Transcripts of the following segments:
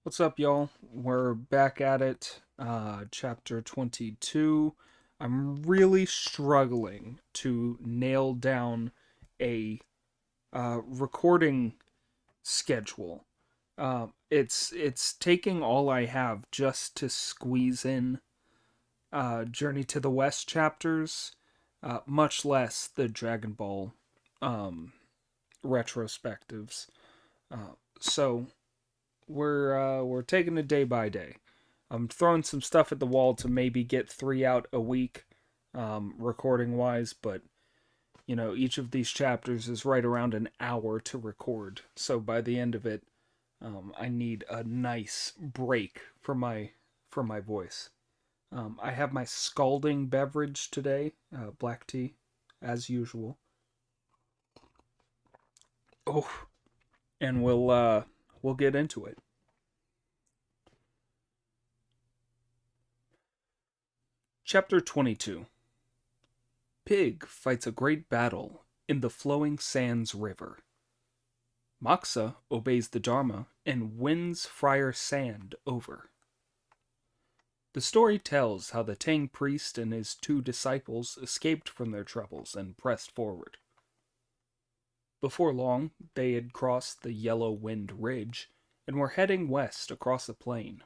What's up, y'all? We're back at it. Chapter 22. I'm really struggling to nail down a recording schedule. It's taking all I have just to squeeze in Journey to the West chapters, much less the Dragon Ball um, retrospectives. So we're taking it day by day. I'm throwing some stuff at the wall to maybe get 3 out a week, recording wise, but each of these chapters is right around an hour to record. So by the end of it, I need a nice break for my voice. I have my scalding beverage today, black tea, as usual. Oh, and we'll get into it. Chapter 22. Pig fights a great battle in the flowing sands river. Moxa obeys the Dharma and wins Friar Sand over. The story tells how the Tang priest and his 2 disciples escaped from their troubles and pressed forward. Before long, they had crossed the Yellow Wind Ridge and were heading west across a plain.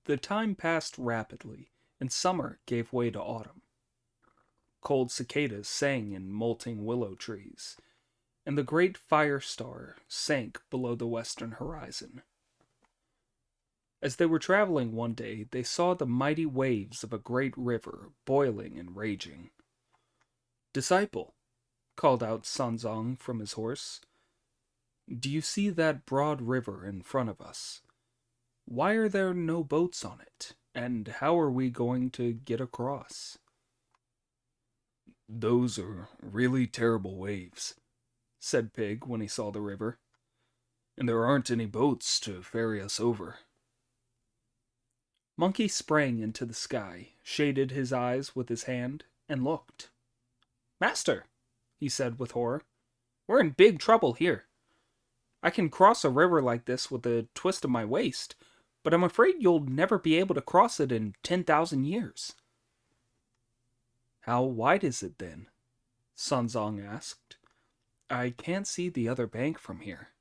The time passed rapidly, and summer gave way to autumn. Cold cicadas sang in molting willow trees, and the great fire star sank below the western horizon. As they were traveling one day, they saw the mighty waves of a great river boiling and raging. "Disciple," called out Sanzong from his horse, "do you see that broad river in front of us? Why are there no boats on it, and how are we going to get across?" "Those are really terrible waves," said Pig when he saw the river, "and there aren't any boats to ferry us over." Monkey sprang into the sky, shaded his eyes with his hand, and looked. "Master," he said with horror, "we're in big trouble here. I can cross a river like this with a twist of my waist, but I'm afraid you'll never be able to cross it in 10,000 years." "How wide is it then?" Sanzong asked. "I can't see the other bank from here."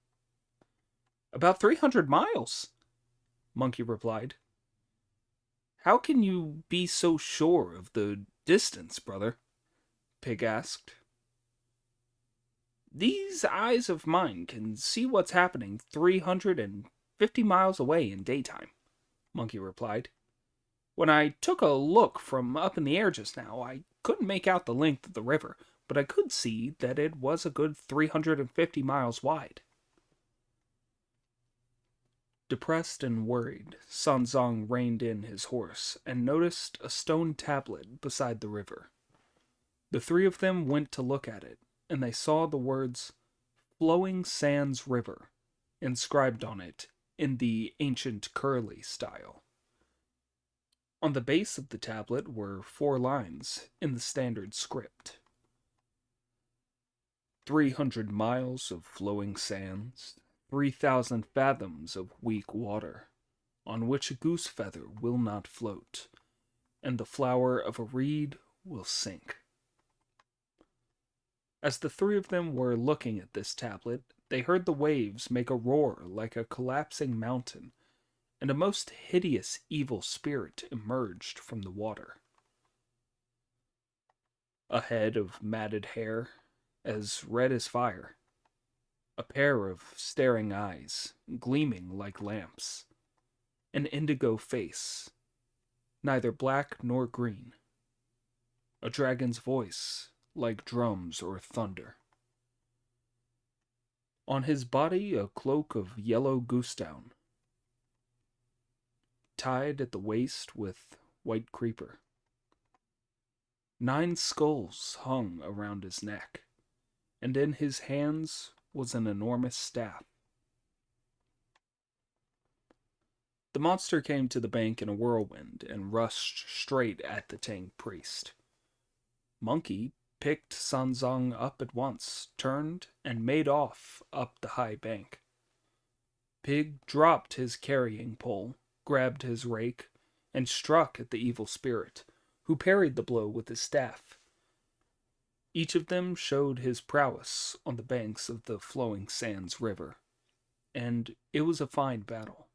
"About 300 miles," Monkey replied. "How can you be so sure of the distance, brother?" Pig asked. "These eyes of mine can see what's happening 350 miles away in daytime," Monkey replied. "When I took a look from up in the air just now, I couldn't make out the length of the river, but I could see that it was a good 350 miles wide." Depressed and worried, Sanzong reined in his horse and noticed a stone tablet beside the river. The 3 of them went to look at it, and they saw the words "Flowing Sands River" inscribed on it in the ancient curly style. On the base of the tablet were 4 lines in the standard script. 300 miles of flowing sands, 3,000 fathoms of weak water, on which a goose feather will not float, and the flower of a reed will sink. As the 3 of them were looking at this tablet, they heard the waves make a roar like a collapsing mountain, and a most hideous evil spirit emerged from the water. A head of matted hair, as red as fire, a pair of staring eyes, gleaming like lamps, an indigo face, neither black nor green, a dragon's voice, like drums or thunder. On his body a cloak of yellow goosedown, tied at the waist with white creeper. 9 skulls hung around his neck, and in his hands was an enormous staff. The monster came to the bank in a whirlwind and rushed straight at the Tang priest. Monkey picked Sanzong up at once, turned, and made off up the high bank. Pig dropped his carrying pole, grabbed his rake, and struck at the evil spirit, who parried the blow with his staff. Each of them showed his prowess on the banks of the flowing sands river, and it was a fine battle.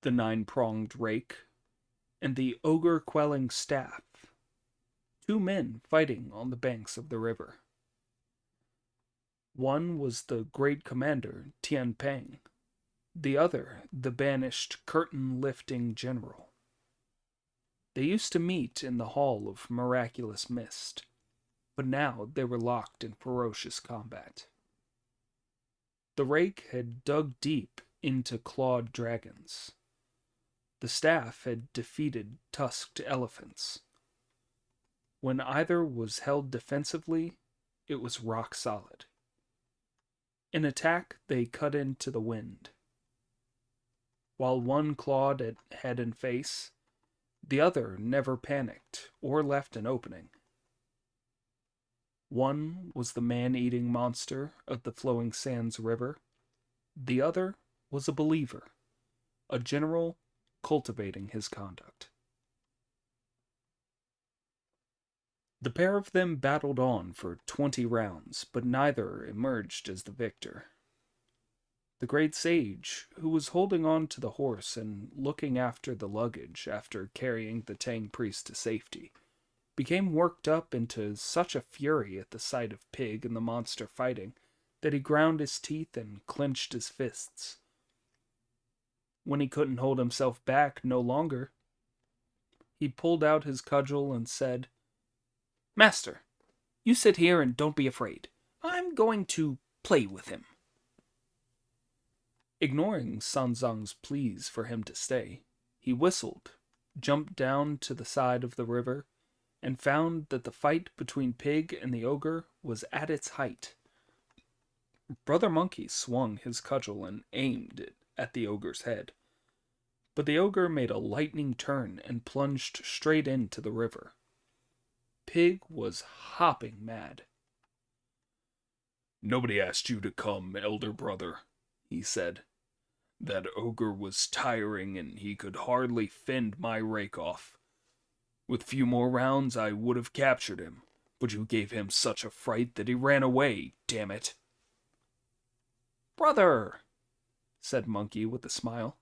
The nine-pronged rake and the ogre-quelling staff, two men fighting on the banks of the river. One was the great commander, Tian Peng, the other the banished curtain-lifting general. They used to meet in the Hall of Miraculous Mist, but now they were locked in ferocious combat. The rake had dug deep into clawed dragons. The staff had defeated tusked elephants. When either was held defensively, it was rock solid. In attack, they cut into the wind. While one clawed at head and face, the other never panicked or left an opening. One was the man-eating monster of the flowing sands river. The other was a believer, a general cultivating his conduct. The pair of them battled on for 20 rounds, but neither emerged as the victor. The great sage, who was holding on to the horse and looking after the luggage after carrying the Tang priest to safety, became worked up into such a fury at the sight of Pig and the monster fighting that he ground his teeth and clenched his fists. When he couldn't hold himself back no longer, he pulled out his cudgel and said, "Master, you sit here and don't be afraid. I'm going to play with him." Ignoring Sanzang's pleas for him to stay, he whistled, jumped down to the side of the river, and found that the fight between Pig and the ogre was at its height. Brother Monkey swung his cudgel and aimed it at the ogre's head, but the ogre made a lightning turn and plunged straight into the river. Pig was hopping mad. "Nobody asked you to come, elder brother," he said. "That ogre was tiring and he could hardly fend my rake off. With few more rounds I would have captured him, but you gave him such a fright that he ran away, damn it." "Brother," said Monkey with a smile,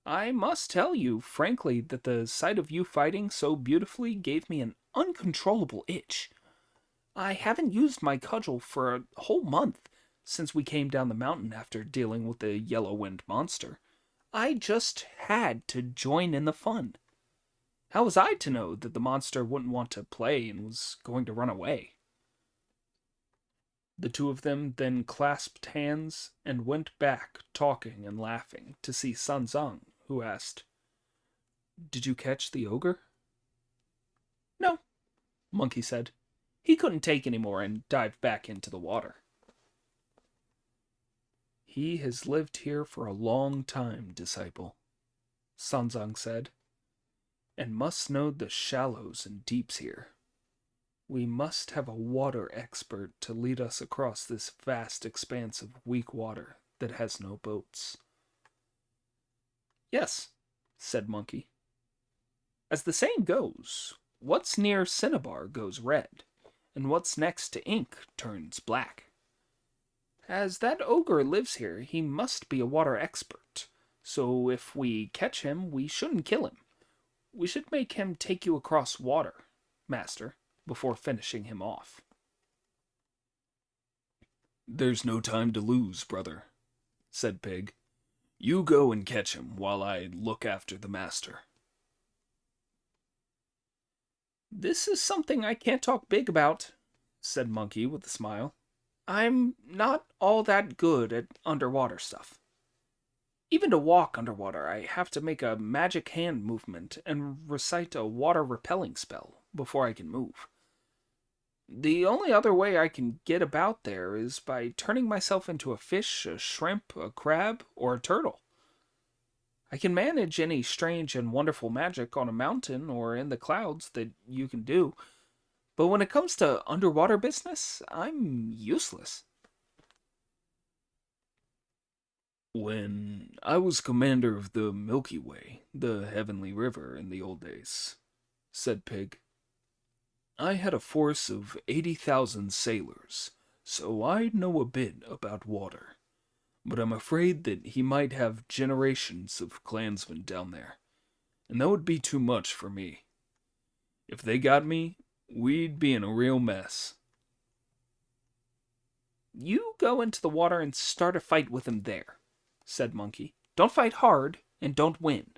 "I must tell you frankly that the sight of you fighting so beautifully gave me an uncontrollable itch. I haven't used my cudgel for a whole month since we came down the mountain after dealing with the yellow-winged monster. I just had to join in the fun. How was I to know that the monster wouldn't want to play and was going to run away?" The two of them then clasped hands and went back, talking and laughing, to see Sanzang, who asked, "Did you catch the ogre?" "No," Monkey said. "He couldn't take any more and dived back into the water." "He has lived here for a long time, disciple," Sanzang said, "and must know the shallows and deeps here. We must have a water expert to lead us across this vast expanse of weak water that has no boats." "Yes," said Monkey. "As the saying goes, what's near cinnabar goes red, and what's next to ink turns black. As that ogre lives here, he must be a water expert, so if we catch him, we shouldn't kill him. We should make him take you across water, master, before finishing him off." "There's no time to lose, brother," said Pig. "You go and catch him while I look after the master." "This is something I can't talk big about," said Monkey with a smile. "I'm not all that good at underwater stuff. Even to walk underwater, I have to make a magic hand movement and recite a water-repelling spell before I can move. The only other way I can get about there is by turning myself into a fish, a shrimp, a crab, or a turtle. I can manage any strange and wonderful magic on a mountain or in the clouds that you can do, but when it comes to underwater business, I'm useless." When I was commander of the Milky Way, the heavenly river in the old days, said Pig, I had a force of 80,000 sailors, so I know a bit about water. But I'm afraid that he might have generations of clansmen down there, and that would be too much for me. If they got me, we'd be in a real mess. You go into the water and start a fight with him there, said Monkey. Don't fight hard, and don't win.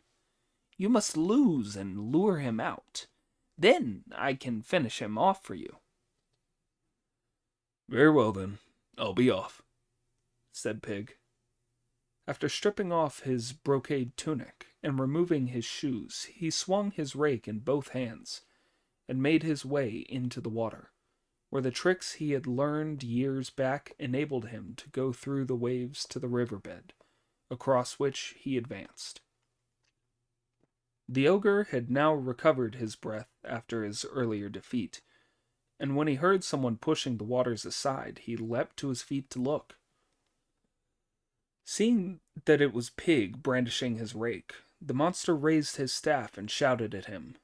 You must lose and lure him out. Then I can finish him off for you. Very well then, I'll be off, said Pig. After stripping off his brocade tunic and removing his shoes, he swung his rake in both hands and made his way into the water, where the tricks he had learned years back enabled him to go through the waves to the riverbed, across which he advanced. The ogre had now recovered his breath after his earlier defeat, and when he heard someone pushing the waters aside, he leapt to his feet to look. Seeing that it was Pig brandishing his rake, the monster raised his staff and shouted at him.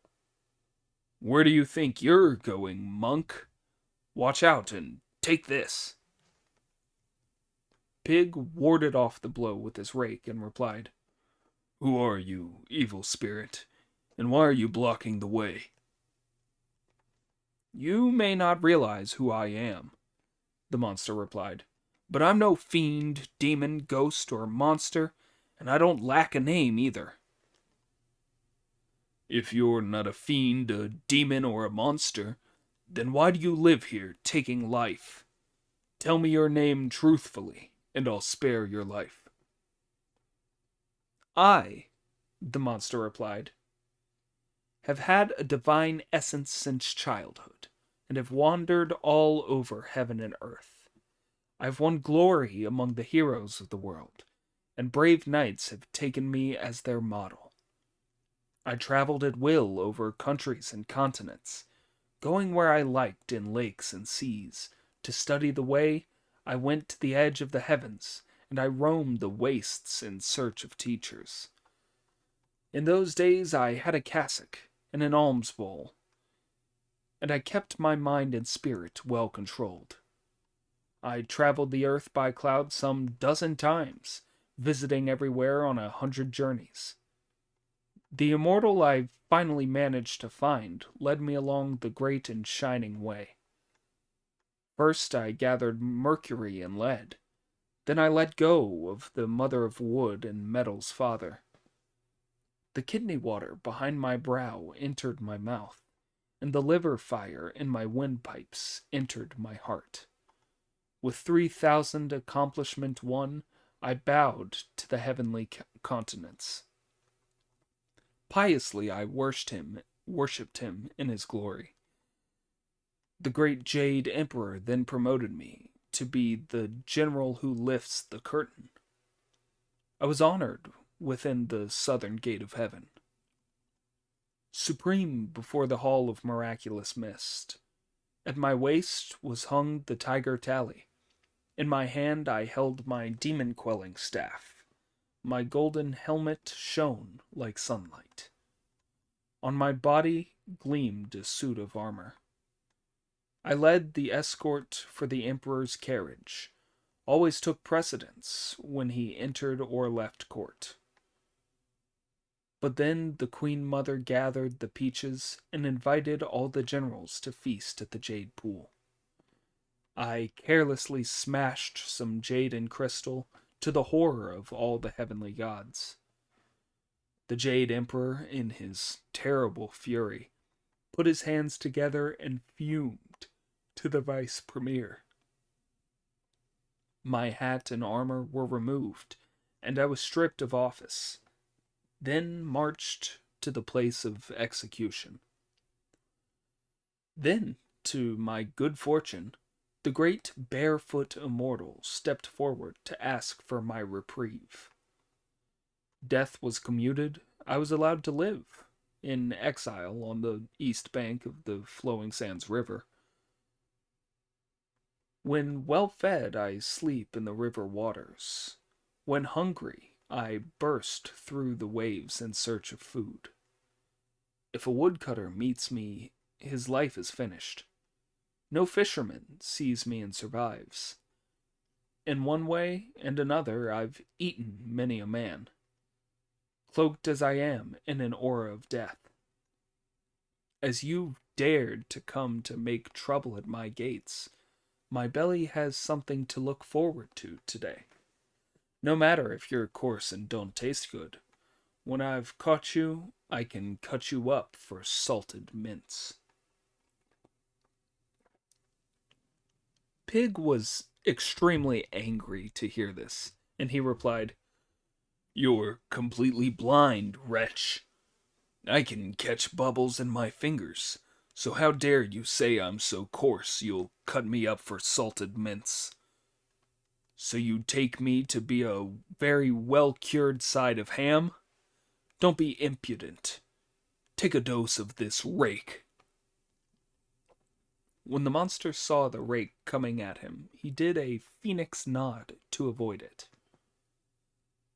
Where do you think you're going, monk? Watch out and take this. Pig warded off the blow with his rake and replied, Who are you, evil spirit, and why are you blocking the way? You may not realize who I am, the monster replied, but I'm no fiend, demon, ghost, or monster, and I don't lack a name either. If you're not a fiend, a demon, or a monster, then why do you live here taking life? Tell me your name truthfully, and I'll spare your life. I, the monster replied, have had a divine essence since childhood, and have wandered all over heaven and earth. I've won glory among the heroes of the world, and brave knights have taken me as their model. I traveled at will over countries and continents, going where I liked in lakes and seas. To study the way, I went to the edge of the heavens, and I roamed the wastes in search of teachers. In those days I had a cassock and an alms bowl, and I kept my mind and spirit well controlled. I traveled the earth by cloud some dozen times, visiting everywhere on 100 journeys. The immortal I finally managed to find led me along the great and shining way. First I gathered mercury and lead. Then I let go of the mother of wood and metal's father. The kidney water behind my brow entered my mouth, and the liver fire in my windpipes entered my heart. With 3,000 accomplishment won, I bowed to the heavenly continents. Piously I worshipped him in his glory. The great Jade Emperor then promoted me to be the general who lifts the curtain. I was honored within the southern gate of heaven. Supreme before the hall of miraculous mist, at my waist was hung the tiger tally. In my hand I held my demon-quelling staff. My golden helmet shone like sunlight. On my body gleamed a suit of armor. I led the escort for the emperor's carriage, always took precedence when he entered or left court. But then the queen mother gathered the peaches and invited all the generals to feast at the jade pool. I carelessly smashed some jade and crystal, to the horror of all the heavenly gods. The Jade Emperor, in his terrible fury, put his hands together and fumed to the vice premier. My hat and armor were removed, and I was stripped of office, then marched to the place of execution. Then, to my good fortune, the great barefoot immortal stepped forward to ask for my reprieve. Death was commuted. I was allowed to live in exile on the east bank of the flowing sands river. When well fed, I sleep in the river waters. When hungry, I burst through the waves in search of food. If a woodcutter meets me, his life is finished. No fisherman sees me and survives. In one way and another, I've eaten many a man, cloaked as I am in an aura of death. As you've dared to come to make trouble at my gates, my belly has something to look forward to today. No matter if you're coarse and don't taste good, when I've caught you, I can cut you up for salted mince. Pig was extremely angry to hear this, and he replied, "You're completely blind, wretch. I can catch bubbles in my fingers, so how dare you say I'm so coarse you'll cut me up for salted mince? So you take me to be a very well-cured side of ham? Don't be impudent. Take a dose of this rake." When the monster saw the rake coming at him, he did a phoenix nod to avoid it.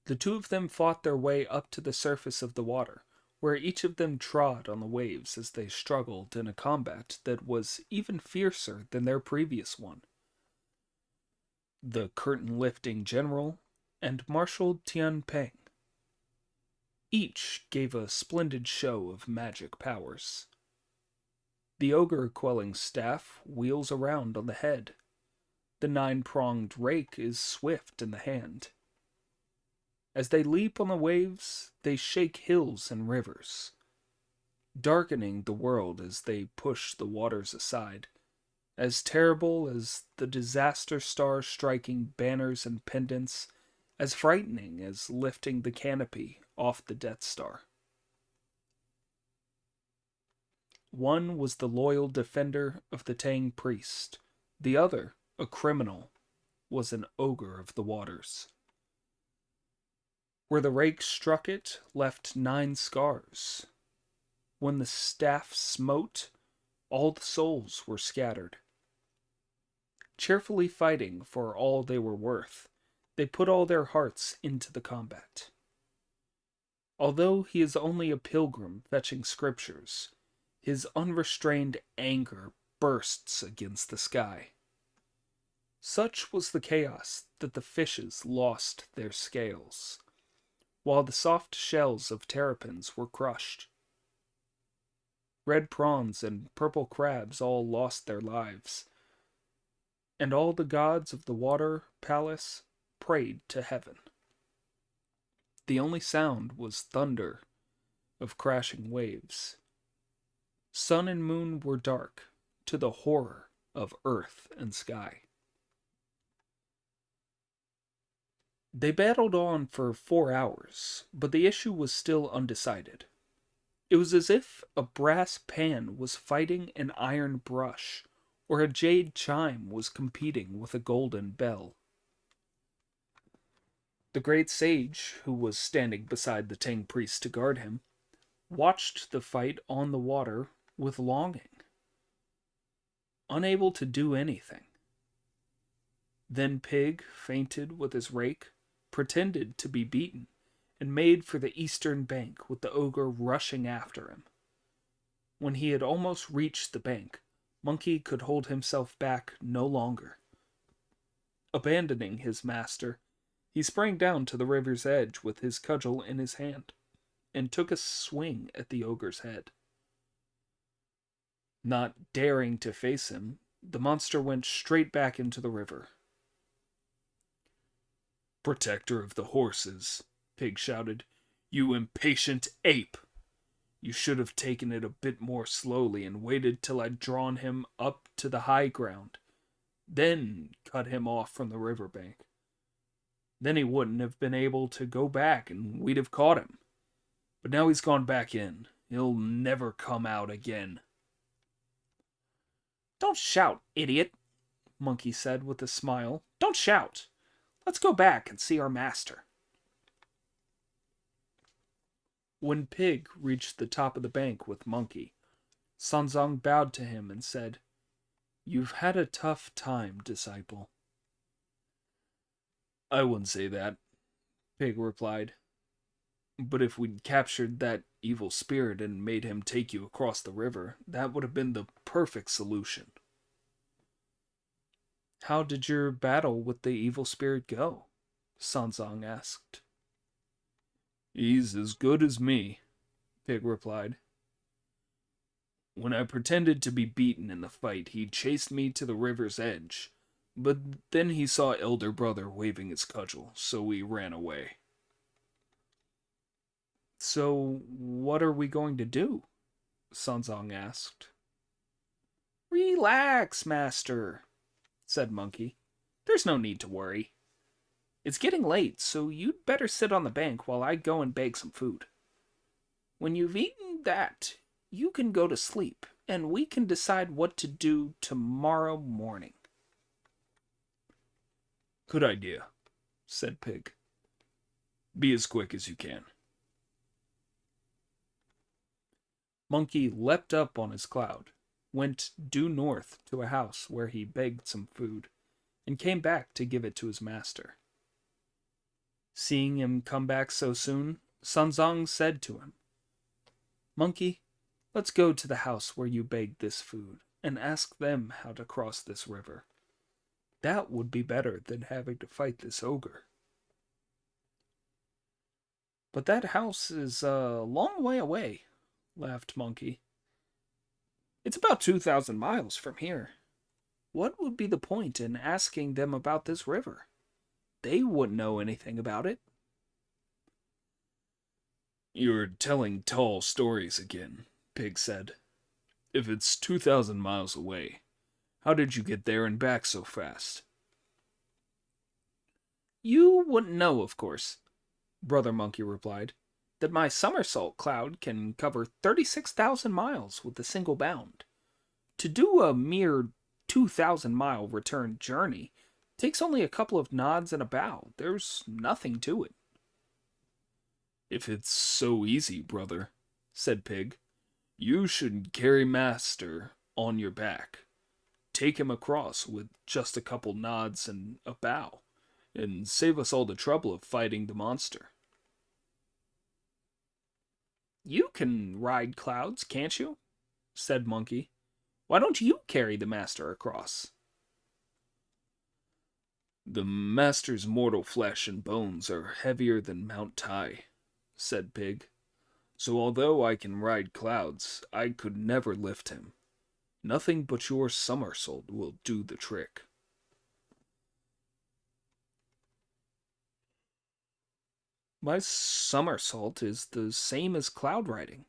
The two of them fought their way up to the surface of the water, where each of them trod on the waves as they struggled in a combat that was even fiercer than their previous one. The curtain-lifting general and Marshal Tian Peng. Each gave a splendid show of magic powers. The ogre-quelling staff wheels around on the head. The 9-pronged rake is swift in the hand. As they leap on the waves, they shake hills and rivers, darkening the world as they push the waters aside, as terrible as the disaster star striking banners and pendants, as frightening as lifting the canopy off the Death Star. One was the loyal defender of the Tang priest. The other, a criminal, was an ogre of the waters. Where the rake struck it, left 9 scars. When the staff smote, all the souls were scattered. Cheerfully fighting for all they were worth, they put all their hearts into the combat. Although he is only a pilgrim fetching scriptures, his unrestrained anger bursts against the sky. Such was the chaos that the fishes lost their scales, while the soft shells of terrapins were crushed. Red prawns and purple crabs all lost their lives, and all the gods of the water palace prayed to heaven. The only sound was thunder of crashing waves. Sun and moon were dark, to the horror of earth and sky. They battled on for 4 hours, but the issue was still undecided. It was as if a brass pan was fighting an iron brush, or a jade chime was competing with a golden bell. The great sage, who was standing beside the Tang priest to guard him, watched the fight on the water with longing, unable to do anything. Then Pig fainted with his rake, pretended to be beaten, and made for the eastern bank with the ogre rushing after him. When he had almost reached the bank, Monkey could hold himself back no longer. Abandoning his master, he sprang down to the river's edge with his cudgel in his hand, and took a swing at the ogre's head. Not daring to face him, the monster went straight back into the river. "Protector of the horses," Pig shouted, "you impatient ape! You should have taken it a bit more slowly and waited till I'd drawn him up to the high ground, then cut him off from the riverbank. Then he wouldn't have been able to go back and we'd have caught him. But now he's gone back in. He'll never come out again." "Don't shout, idiot," Monkey said with a smile. "Don't shout. Let's go back and see our master." When Pig reached the top of the bank with Monkey, Sanzong bowed to him and said, "You've had a tough time, disciple." "I wouldn't say that. Pig replied. But if we'd captured that evil spirit and made him take you across the river, that would have been the perfect solution. How did your battle with the evil spirit go? Sanzong asked. He's as good as me, Pig replied. When I pretended to be beaten in the fight, he chased me to the river's edge, but then he saw Elder Brother waving his cudgel, so he ran away. So, what are we going to do? Sanzong asked. Relax, Master, said Monkey. There's no need to worry. It's getting late, so you'd better sit on the bank while I go and bake some food. When you've eaten that, you can go to sleep, and we can decide what to do tomorrow morning. Good idea, said Pig. Be as quick as you can. Monkey leapt up on his cloud, went due north to a house where he begged some food, and came back to give it to his master. Seeing him come back so soon, Sanzong said to him, Monkey, let's go to the house where you begged this food, and ask them how to cross this river. That would be better than having to fight this ogre. But that house is a long way away, laughed Monkey. It's about 2,000 miles from here. What would be the point in asking them about this river? They wouldn't know anything about it. You're telling tall stories again, Pig said. If it's 2,000 miles away, how did you get there and back so fast? You wouldn't know, of course, Brother Monkey replied, that my somersault cloud can cover 36,000 miles with a single bound. To do a mere 2,000-mile return journey takes only a couple of nods and a bow. There's nothing to it. If it's so easy, brother, said Pig, you should carry Master on your back. Take him across with just a couple nods and a bow, and save us all the trouble of fighting the monster. You can ride clouds, can't you? Said Monkey. Why don't you carry the Master across? The Master's mortal flesh and bones are heavier than Mount Tai, said Pig. So although I can ride clouds, I could never lift him. Nothing but your somersault will do the trick. My somersault is the same as cloud riding,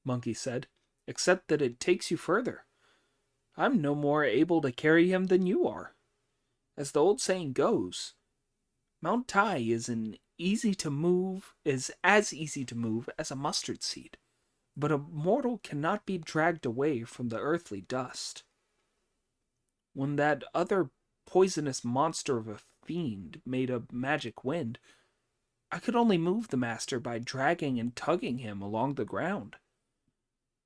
Monkey said, except that it takes you further. I'm no more able to carry him than you are. As the old saying goes, Mount Tai is as easy to move as a mustard seed, but a mortal cannot be dragged away from the earthly dust. When that other poisonous monster of a fiend made a magic wind, I could only move the Master by dragging and tugging him along the ground.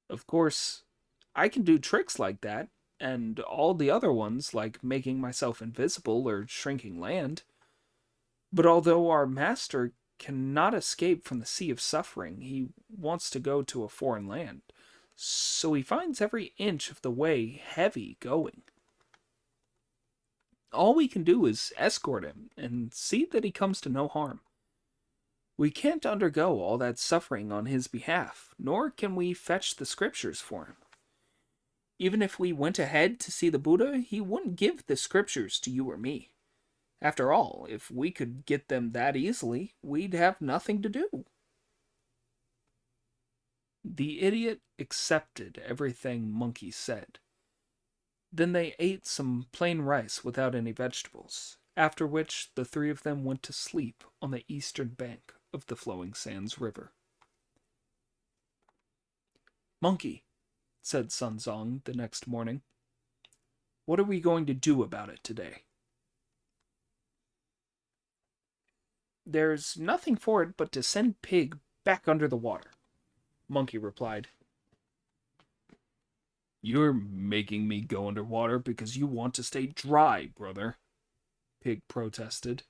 Of course, I can do tricks like that, and all the other ones, like making myself invisible or shrinking land. But although our Master cannot escape from the sea of suffering, he wants to go to a foreign land, so he finds every inch of the way heavy going. All we can do is escort him and see that he comes to no harm. We can't undergo all that suffering on his behalf, nor can we fetch the scriptures for him. Even if we went ahead to see the Buddha, he wouldn't give the scriptures to you or me. After all, if we could get them that easily, we'd have nothing to do. The idiot accepted everything Monkey said. Then they ate some plain rice without any vegetables, after which the three of them went to sleep on the eastern bank of the flowing sands river. Monkey, said Sanzong the next morning, what are we going to do about it today? There's nothing for it but to send Pig back under the water, Monkey replied. You're making me go underwater because you want to stay dry, brother, Pig protested.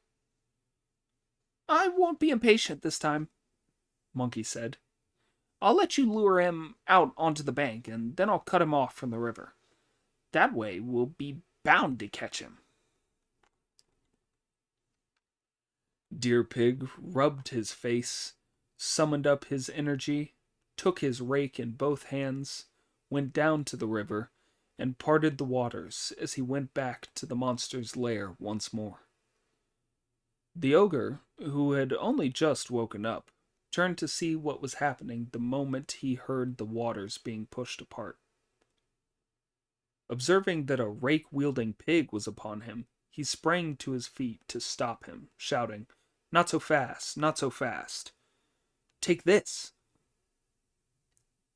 I won't be impatient this time, Monkey said. I'll let you lure him out onto the bank, and then I'll cut him off from the river. That way we'll be bound to catch him. Dear Pig rubbed his face, summoned up his energy, took his rake in both hands, went down to the river, and parted the waters as he went back to the monster's lair once more. The ogre, who had only just woken up, turned to see what was happening the moment he heard the waters being pushed apart. Observing that a rake-wielding pig was upon him, he sprang to his feet to stop him, shouting, "Not so fast, not so fast. Take this!"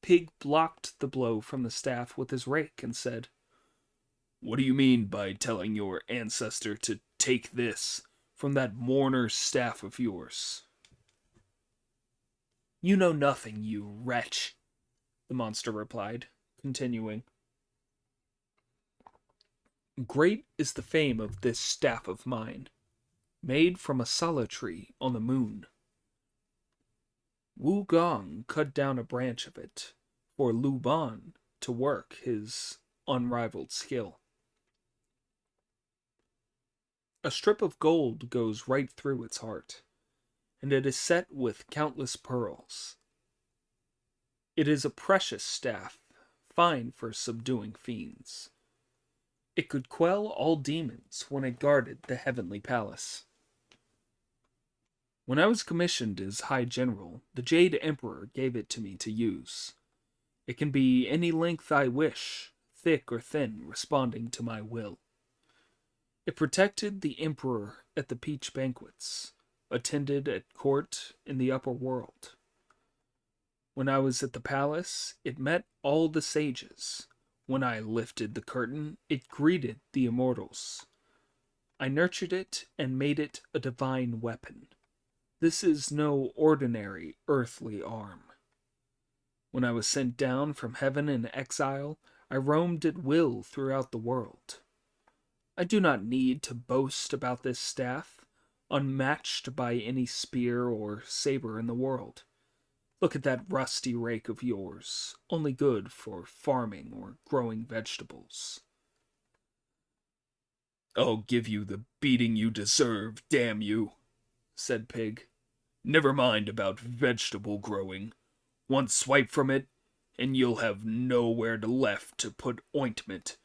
Pig blocked the blow from the staff with his rake and said, "What do you mean by telling your ancestor to take this from that mourner's staff of yours?" "You know nothing, you wretch," the monster replied, continuing, "Great is the fame of this staff of mine, made from a sala tree on the moon. Wu Gong cut down a branch of it for Lu Ban to work his unrivaled skill. A strip of gold goes right through its heart, and it is set with countless pearls. It is a precious staff, fine for subduing fiends. It could quell all demons when it guarded the heavenly palace. When I was commissioned as High General, the Jade Emperor gave it to me to use. It can be any length I wish, thick or thin, responding to my will. It protected the Emperor at the peach banquets, attended at court in the upper world. When I was at the palace, it met all the sages. When I lifted the curtain, it greeted the immortals. I nurtured it and made it a divine weapon. This is no ordinary earthly arm. When I was sent down from heaven in exile, I roamed at will throughout the world. I do not need to boast about this staff, unmatched by any spear or saber in the world. Look at that rusty rake of yours, only good for farming or growing vegetables." "I'll give you the beating you deserve, damn you," said Pig. "Never mind about vegetable growing. One swipe from it, and you'll have nowhere left to put ointment,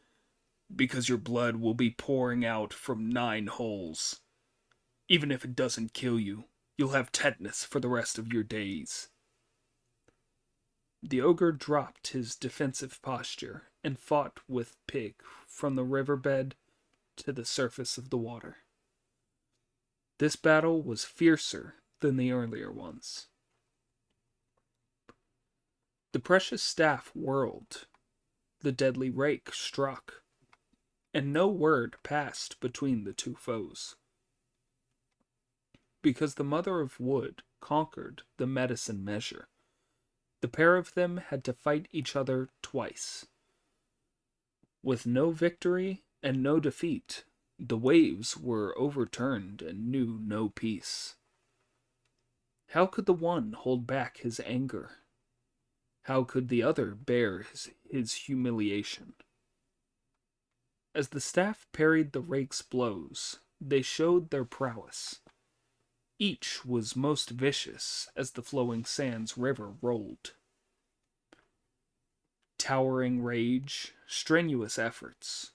because your blood will be pouring out from 9 holes. Even if it doesn't kill you, you'll have tetanus for the rest of your days." The ogre dropped his defensive posture and fought with Pig from the riverbed to the surface of the water. This battle was fiercer than the earlier ones. The precious staff whirled, the deadly rake struck, and no word passed between the two foes. Because the Mother of Wood conquered the medicine measure, the pair of them had to fight each other twice. With no victory and no defeat, the waves were overturned and knew no peace. How could the one hold back his anger? How could the other bear his humiliation? As the staff parried the rake's blows, they showed their prowess. Each was most vicious as the flowing sands river rolled. Towering rage, strenuous efforts,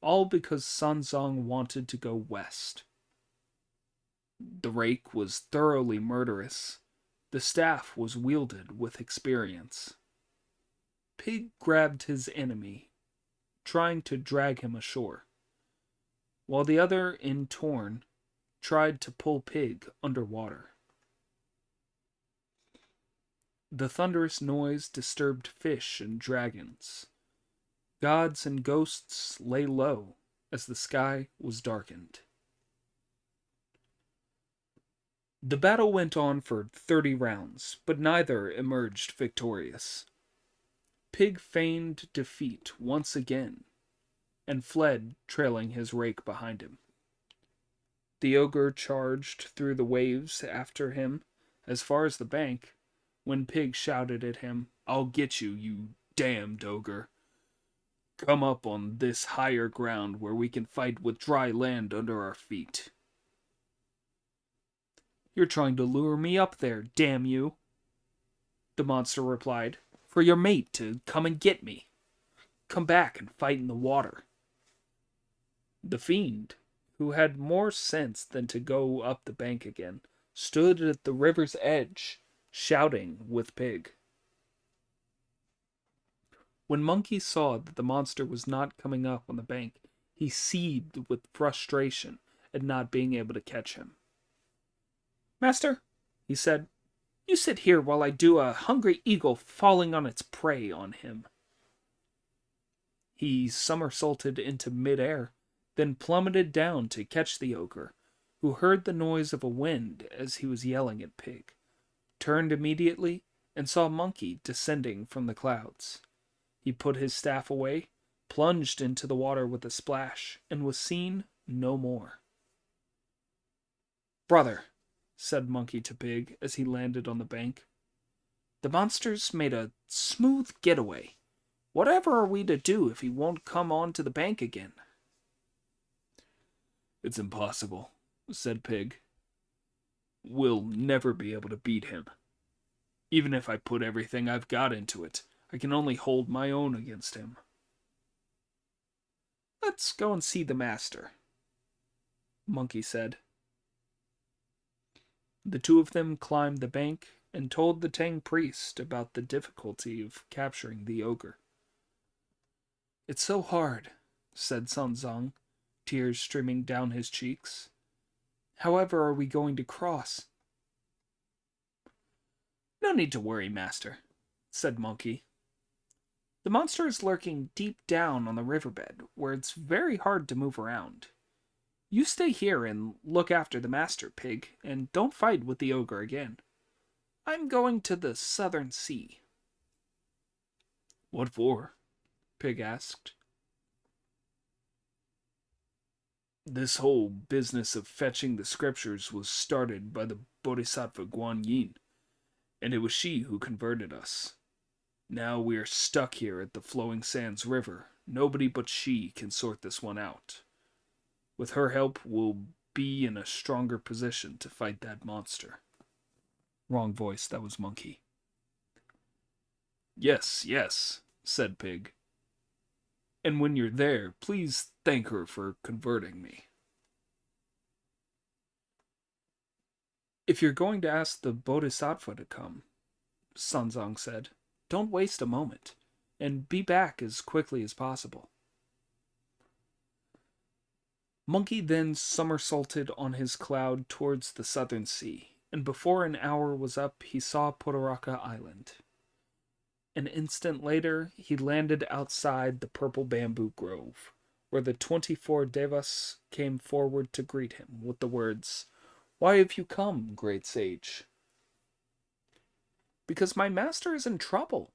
all because Sanzong wanted to go west. The rake was thoroughly murderous. The staff was wielded with experience. Pig grabbed his enemy, trying to drag him ashore, while the other, in turn, tried to pull Pig underwater. The thunderous noise disturbed fish and dragons. Gods and ghosts lay low as the sky was darkened. The battle went on for 30 rounds, but neither emerged victorious. Pig feigned defeat once again, and fled, trailing his rake behind him. The ogre charged through the waves after him as far as the bank, when Pig shouted at him, "I'll get you, you damned ogre. Come up on this higher ground where we can fight with dry land under our feet." "You're trying to lure me up there, damn you," the monster replied, "for your mate to come and get me. Come back and fight in the water." The fiend, who had more sense than to go up the bank again, stood at the river's edge, shouting with Pig. When Monkey saw that the monster was not coming up on the bank, he seethed with frustration at not being able to catch him. "Master," he said, "you sit here while I do a hungry eagle falling on its prey on him." He somersaulted into midair, then plummeted down to catch the ogre, who heard the noise of a wind as he was yelling at Pig, turned immediately, and saw Monkey descending from the clouds. He put his staff away, plunged into the water with a splash, and was seen no more. "Brother," said Monkey to Pig as he landed on the bank, "the monster's made a smooth getaway. Whatever are we to do if he won't come on to the bank again?" "It's impossible," said Pig. "We'll never be able to beat him. Even if I put everything I've got into it, I can only hold my own against him." "Let's go and see the master," Monkey said. The two of them climbed the bank and told the Tang priest about the difficulty of capturing the ogre. "It's so hard," said Sun Zong, tears streaming down his cheeks. "However are we going to cross?" "No need to worry, master," said Monkey. "The monster is lurking deep down on the riverbed, where it's very hard to move around. You stay here and look after the master, Pig, and don't fight with the ogre again. I'm going to the southern sea." "What for?" Pig asked. "This whole business of fetching the scriptures was started by the Bodhisattva Guan Yin, and it was she who converted us. Now we are stuck here at the Flowing Sands River. Nobody but she can sort this one out. With her help, we'll be in a stronger position to fight that monster." Wrong voice, that was Monkey. "Yes, yes," said Pig. "And when you're there, please thank her for converting me." "If you're going to ask the Bodhisattva to come," Sanzong said, "don't waste a moment, and be back as quickly as possible." Monkey then somersaulted on his cloud towards the southern sea, and before an hour was up he saw Potoraka Island. An instant later he landed outside the purple bamboo grove, where the 24 devas came forward to greet him with the words, "Why have you come, great sage?" "Because my master is in trouble,"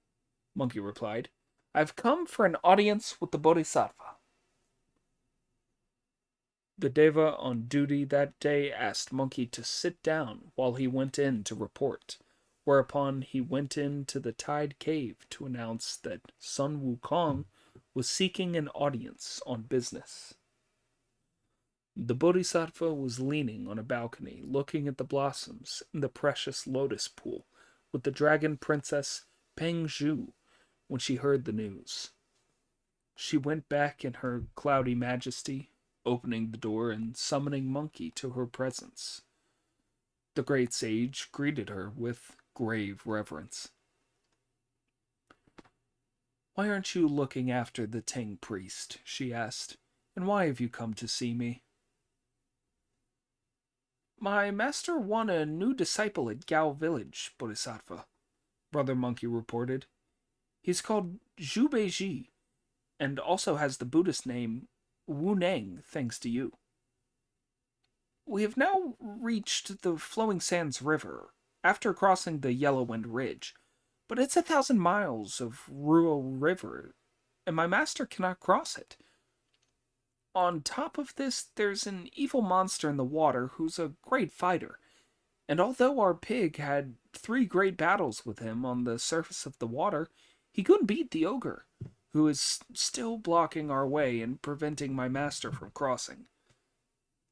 Monkey replied. "I've come for an audience with the Bodhisattva." The deva on duty that day asked Monkey to sit down while he went in to report, whereupon he went into the Tide Cave to announce that Sun Wukong was seeking an audience on business. The Bodhisattva was leaning on a balcony looking at the blossoms in the precious lotus pool with the dragon princess Peng Zhu when she heard the news. She went back in her cloudy majesty, opening the door and summoning Monkey to her presence. The great sage greeted her with grave reverence. "Why aren't you looking after the Tang priest?" she asked. "And why have you come to see me?" "My master won a new disciple at Gao Village, Bodhisattva," Brother Monkey reported. "He's called Zhu Beiji, and also has the Buddhist name Wu Neng, thanks to you. We have now reached the Flowing Sands River, after crossing the Yellow Wind Ridge, but it's 1,000 miles of rural river, and my master cannot cross it. On top of this, there's an evil monster in the water who's a great fighter. And although our pig had 3 great battles with him on the surface of the water, he couldn't beat the ogre, who is still blocking our way and preventing my master from crossing.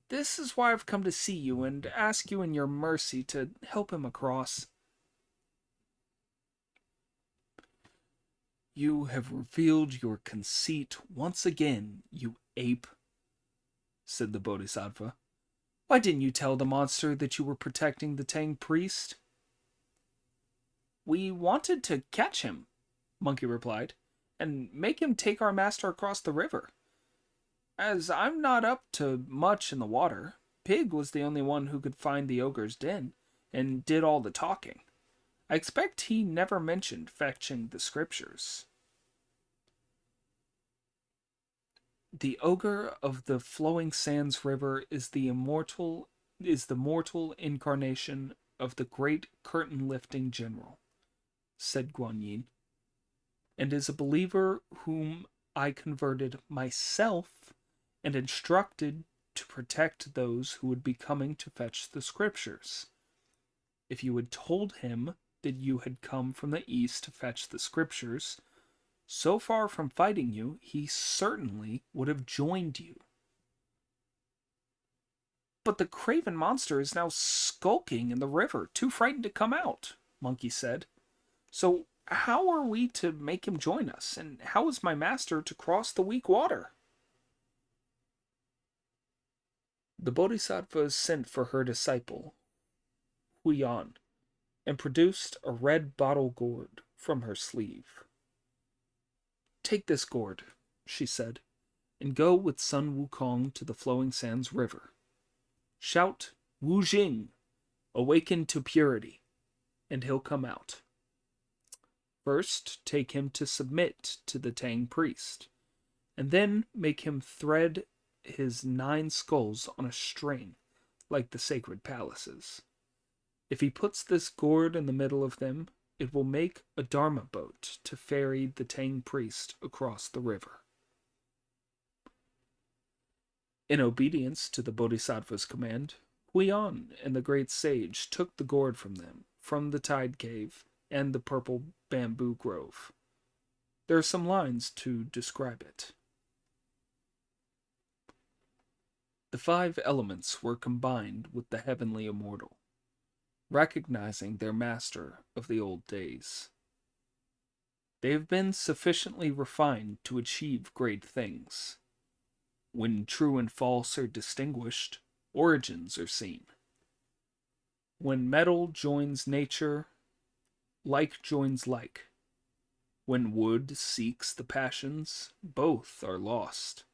This is why I've come to see you and ask you in your mercy to help him across. You have revealed your conceit once again, you ape, said the Bodhisattva. Why didn't you tell the monster that you were protecting the Tang priest? We wanted to catch him, Monkey replied, and make him take our master across the river. As I'm not up to much in the water, Pig was the only one who could find the ogre's den, and did all the talking. I expect he never mentioned fetching the scriptures. The ogre of the flowing sands river is the mortal incarnation of the great curtain-lifting general, said Guan Yin, and is a believer whom I converted myself and instructed to protect those who would be coming to fetch the scriptures. If you had told him that you had come from the east to fetch the scriptures, so far from fighting you, he certainly would have joined you. But the craven monster is now skulking in the river, too frightened to come out, Monkey said. So how are we to make him join us, and how is my master to cross the weak water? The Bodhisattva sent for her disciple, Huyan, and produced a red bottle gourd from her sleeve. Take this gourd, she said, and go with Sun Wukong to the flowing sands river. Shout, wujing, awaken to purity, and he'll come out. First, take him to submit to the Tang priest, and then make him thread his 9 skulls on a string, like the sacred palaces. If he puts this gourd in the middle of them, it will make a dharma boat to ferry the Tang priest across the river. In obedience to the Bodhisattva's command, Huyan and the great sage took the gourd from them, from the tide cave and the purple bamboo grove. There are some lines to describe it. The 5 elements were combined with the heavenly immortal, recognizing their master of the old days. They have been sufficiently refined to achieve great things. When true and false are distinguished, origins are seen. When metal joins nature, like joins like. When wood seeks the passions, both are lost.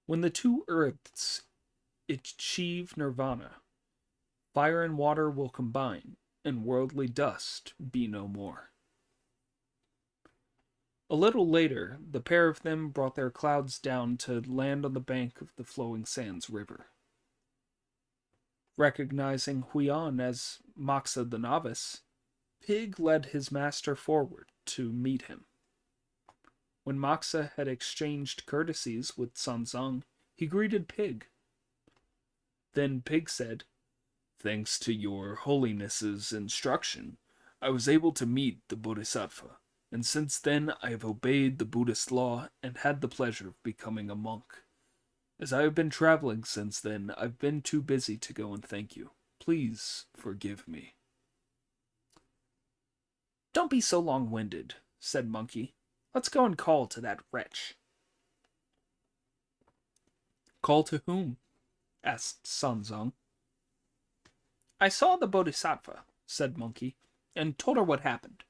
When the 2 earths achieve nirvana, fire and water will combine, and worldly dust be no more. A little later, the pair of them brought their clouds down to land on the bank of the flowing sands river. Recognizing Huyan as Moxa the novice, Pig led his master forward to meet him. When Moxa had exchanged courtesies with Sanzang, he greeted Pig. Then Pig said, Thanks to your holiness's instruction, I was able to meet the Bodhisattva, and since then I have obeyed the Buddhist law and had the pleasure of becoming a monk. As I have been traveling since then, I've been too busy to go and thank you. Please forgive me. Don't be so long-winded, said Monkey. Let's go and call to that wretch. Call to whom? Asked Sanzang. I saw the Bodhisattva, said Monkey, and told her what happened.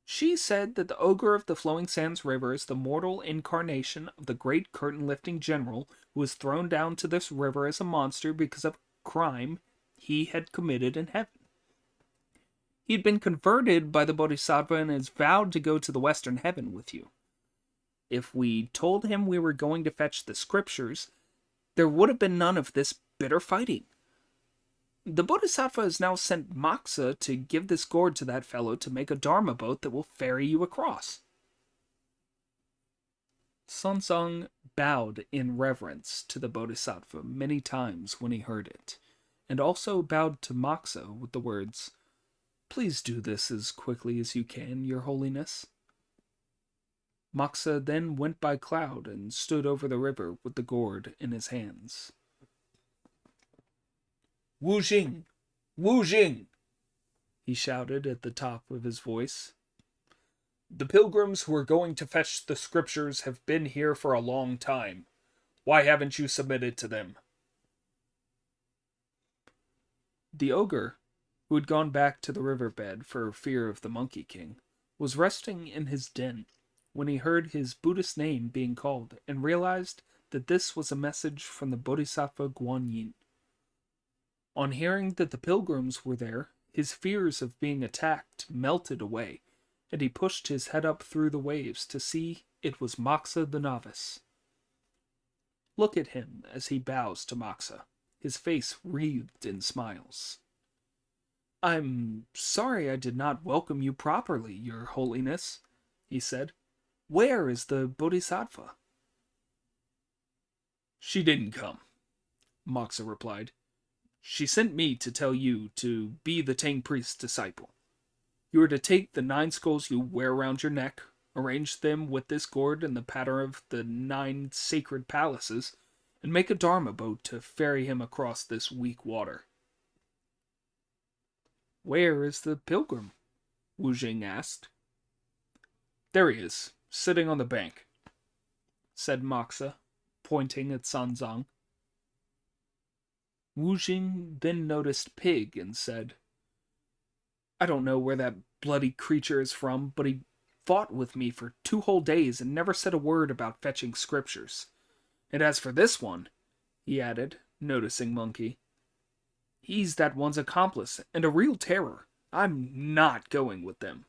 She said that the ogre of the flowing sands river is the mortal incarnation of the great curtain-lifting general who was thrown down to this river as a monster because of a crime he had committed in heaven. He had been converted by the Bodhisattva and has vowed to go to the western heaven with you. If we told him we were going to fetch the scriptures, there would have been none of this bitter fighting. The Bodhisattva has now sent Moxa to give this gourd to that fellow to make a dharma boat that will ferry you across. Sanzang bowed in reverence to the Bodhisattva many times when he heard it, and also bowed to Moxa with the words, "Please do this as quickly as you can, Your Holiness." Moxa then went by Cloud and stood over the river with the gourd in his hands. "Wujing! Wujing!" he shouted at the top of his voice. "The pilgrims who are going to fetch the scriptures have been here for a long time. Why haven't you submitted to them?" The ogre, who had gone back to the riverbed for fear of the Monkey King, was resting in his den when he heard his Buddhist name being called and realized that this was a message from the Bodhisattva Guanyin. On hearing that the pilgrims were there, his fears of being attacked melted away, and he pushed his head up through the waves to see it was Moxa the novice. Look at him as he bows to Moxa, his face wreathed in smiles. "I'm sorry I did not welcome you properly, Your Holiness," he said. "Where is the Bodhisattva?" "She didn't come," Moxa replied. "She sent me to tell you to be the Tang priest's disciple. You are to take the 9 skulls you wear around your neck, arrange them with this gourd in the pattern of the 9 sacred palaces, and make a dharma boat to ferry him across this weak water." "Where is the pilgrim?" Wujing asked. "There he is, sitting on the bank," said Moxa, pointing at Sanzang. Wujing then noticed Pig and said, "I don't know where that bloody creature is from, but he fought with me for 2 whole days and never said a word about fetching scriptures. And as for this one," he added, noticing Monkey, "he's that one's accomplice and a real terror. I'm not going with them."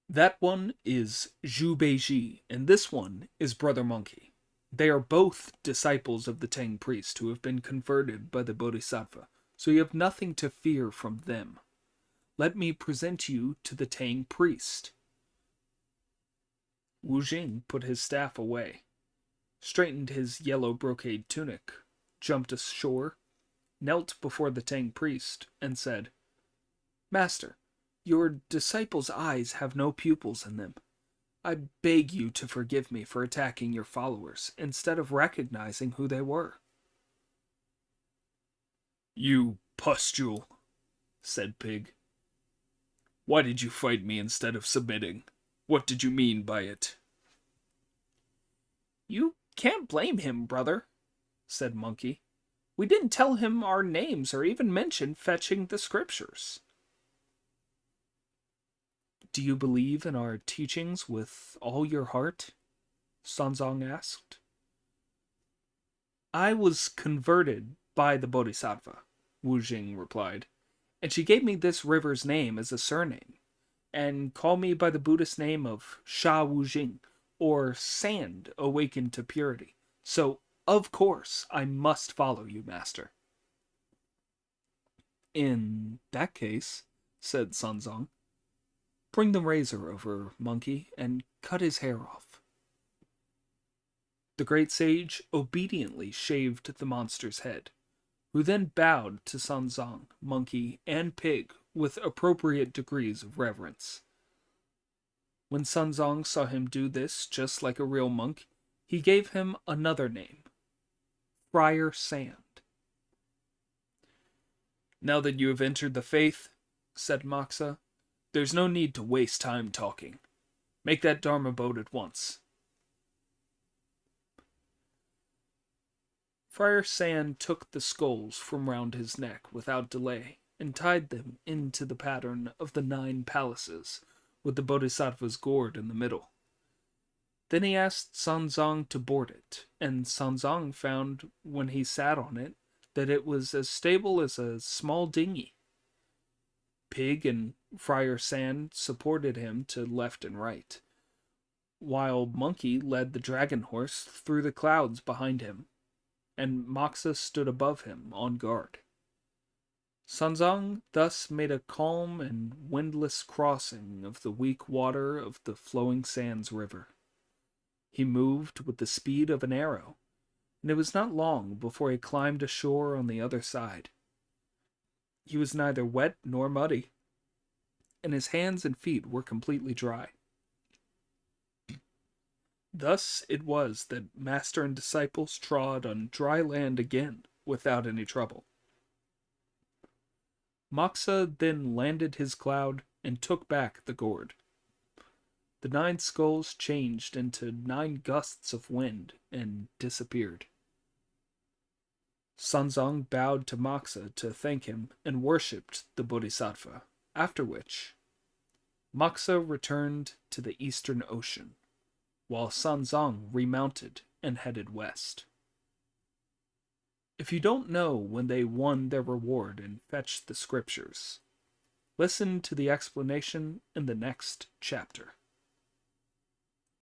"That one is Zhu Beiji, and this one is Brother Monkey. They are both disciples of the Tang priest who have been converted by the Bodhisattva, so you have nothing to fear from them. Let me present you to the Tang priest." Wujing put his staff away, straightened his yellow brocade tunic, jumped ashore, knelt before the Tang priest, and said, "Master, your disciples' eyes have no pupils in them. I beg you to forgive me for attacking your followers, instead of recognizing who they were." "You pustule," said Pig. "Why did you fight me instead of submitting? What did you mean by it?" "You can't blame him, brother," said Monkey. "We didn't tell him our names or even mention fetching the scriptures." "Do you believe in our teachings with all your heart?" Sanzong asked. "I was converted by the Bodhisattva," Wujing replied, "and she gave me this river's name as a surname, and called me by the Buddhist name of Sha Wujing, or Sand Awakened to Purity. So, of course, I must follow you, Master." "In that case," said Sanzong, "bring the razor over, Monkey, and cut his hair off." The great sage obediently shaved the monster's head, who then bowed to Sanzong, Monkey, and Pig with appropriate degrees of reverence. When Sanzong saw him do this just like a real monk, he gave him another name, Friar Sand. "Now that you have entered the faith," said Moxa, "there's no need to waste time talking. Make that Dharma boat at once." Friar Sand took the skulls from round his neck without delay and tied them into the pattern of the 9 palaces, with the Bodhisattva's gourd in the middle. Then he asked Sanzong to board it, and Sanzong found when he sat on it that it was as stable as a small dinghy. Pig and Friar Sand supported him to left and right, while Monkey led the dragon horse through the clouds behind him, and Moxa stood above him on guard. Sanzong thus made a calm and windless crossing of the weak water of the flowing sands river. He moved with the speed of an arrow, and it was not long before he climbed ashore on the other side. He was neither wet nor muddy, and his hands and feet were completely dry. Thus it was that master and disciples trod on dry land again without any trouble. Moxa then landed his cloud and took back the gourd. The 9 skulls changed into 9 gusts of wind and disappeared. Sanzang bowed to Moxa to thank him and worshipped the Bodhisattva, after which Moxa returned to the Eastern Ocean, while Sanzang remounted and headed west. If you don't know when they won their reward and fetched the scriptures, listen to the explanation in the next chapter.